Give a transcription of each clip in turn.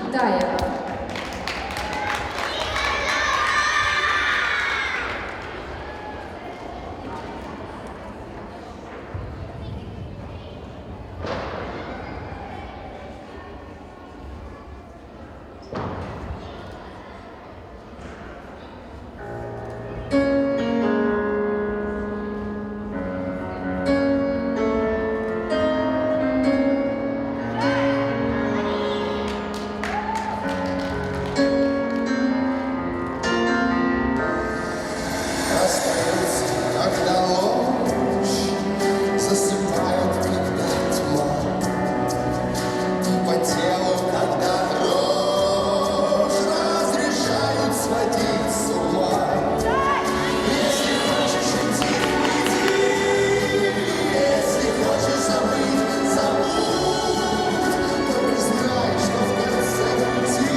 Итаева. Когда ночь засыпает, когда тьма, и по телу, когда дрожь разрешают сводить с ума. Если хочешь идти, иди, если хочешь забыть, забудь, только знай, что в конце пути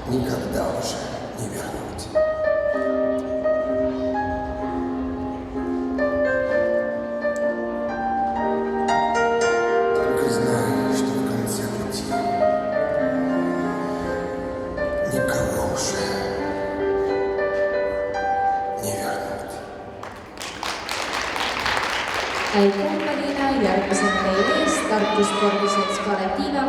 никогда уже не вернуть. Только знай, что в конце пути никого уже не вернуть. Aitäh, Marina, järgmisena teie ees Tartu spordiselts Valentina